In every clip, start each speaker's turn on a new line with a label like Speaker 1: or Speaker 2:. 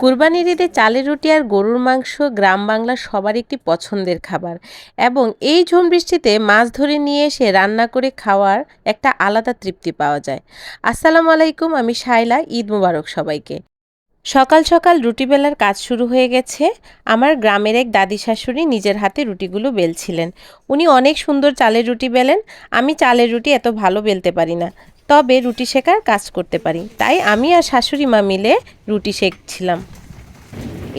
Speaker 1: কুরবানির ঈদে চালের রুটি আর গরুর মাংস গ্রাম বাংলার সবার একটি পছন্দের খাবার এবং এই ঝুম বৃষ্টিতে মাছ ধরে নিয়ে এসে রান্না করে খাওয়ার একটা আলাদা তৃপ্তি পাওয়া যায়। আসসালামু আলাইকুম, আমি শাইলা। ঈদ মুবারক সবাইকে। সকাল সকাল রুটি বেলার কাজ শুরু হয়ে গেছে। আমার গ্রামের এক দাদি শাশুড়ি নিজের হাতে রুটিগুলো বেলছিলেন। উনি অনেক সুন্দর চালের রুটি বেলেন। আমি চালের রুটি এত ভালো বেলতে পারি না, তবে রুটি শেখার কাজ করতে পারি, তাই আমি আর শাশুড়ি মা মিলে রুটি শেখছিলাম।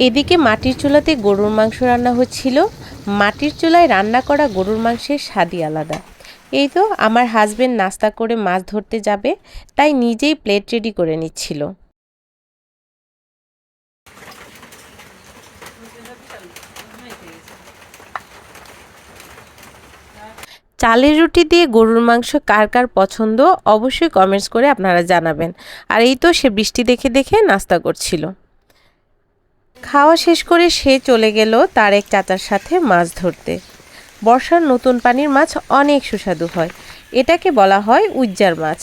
Speaker 1: এদিকে মাটির চুলাতে গরুর মাংস রান্না হচ্ছিল। মাটির চুলায় রান্না করা গরুর মাংসের স্বাদই আলাদা। এই তো আমার হাজবেন্ড নাস্তা করে মাছ ধরতে যাবে, তাই নিজেই প্লেট রেডি করে নিচ্ছিল। চালের রুটি দিয়ে গরুর মাংস কার কার পছন্দ অবশ্যই কমেন্টস করে আপনারা জানাবেন। আর এই তো সে বৃষ্টি দেখে দেখে নাস্তা করছিল। খাওয়া শেষ করে সে চলে গেল তার এক চাচার সাথে মাছ ধরতে। বর্ষার নতুন পানির মাছ অনেক সুস্বাদু হয়। এটাকে বলা হয় উজ্জার মাছ।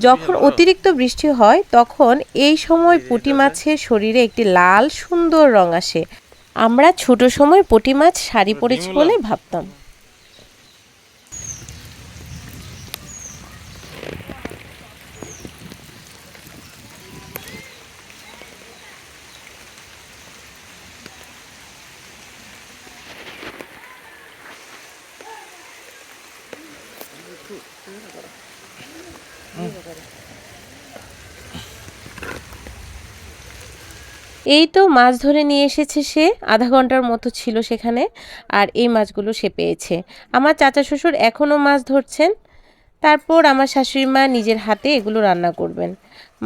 Speaker 1: যখন অতিরিক্ত বৃষ্টি হয় তখন এই সময় পুঁটি মাছের শরীরে একটি লাল সুন্দর রং আসে। আমরা ছোট সময় পুঁটি মাছ শাড়ি পরেছি বলে ভাবতাম। এই তো মাছ ধরে নিয়ে এসেছে সে, আধা ঘন্টার মতো ছিল সেখানে। আর এই মাছগুলো সে পেয়েছে। আমার চাচা শ্বশুর এখনও মাছ ধরছেন। তারপর আমার শাশুড়ি মা নিজের হাতে এগুলো রান্না করবেন।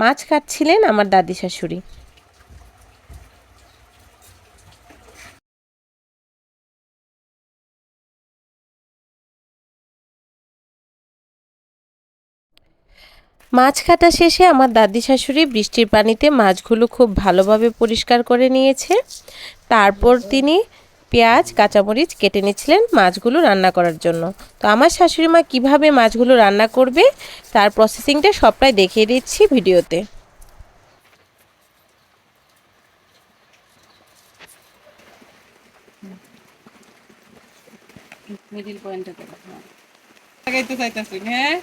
Speaker 1: মাছ কাটছিলেন আমার দাদি শাশুড়ি। মাছ কাটা শেষে আমার দাদি শাশুড়ি বৃষ্টির পানিতে মাছগুলো খুব ভালোভাবে পরিষ্কার করে নিয়েছে। তারপর তিনি পেঁয়াজ কাঁচামরিচ কেটে নিচ্ছিলেন মাছগুলো রান্না করার জন্য। তো আমার শাশুড়ি মা কীভাবে মাছগুলো রান্না করবে তার প্রসেসিংটা সবটাই দেখিয়ে দিচ্ছি ভিডিওতে। মিডিল পয়েন্টে লাগাইতে চাইতাছি হ্যাঁ।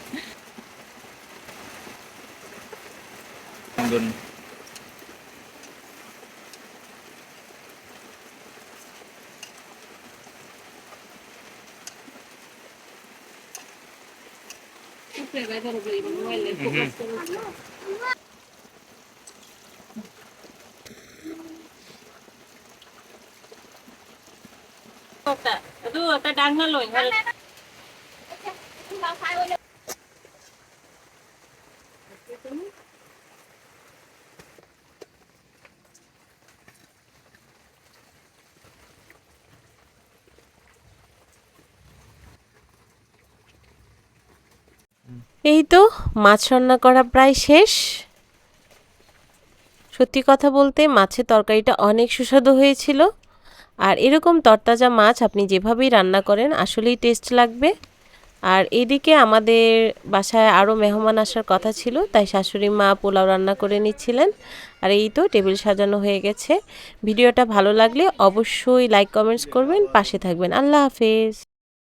Speaker 1: এই তো মাছ রান্না করা প্রায় শেষ। সত্যি কথা বলতে মাছের তরকারিটা অনেক সুস্বাদু হয়েছিল। আর এরকম তরতাজা মাছ আপনি যেভাবেই রান্না করেন আসলেই টেস্ট লাগবে। আর এইদিকে আমাদের বাসায় আরও মেহমান আসার কথা ছিল, তাই শাশুড়ি মা পোলাও রান্না করে নিচ্ছিলেন। আর এই তো টেবিল সাজানো হয়ে গেছে। ভিডিওটা ভালো লাগলে অবশ্যই লাইক কমেন্টস করবেন, পাশে থাকবেন। আল্লাহ হাফেজ।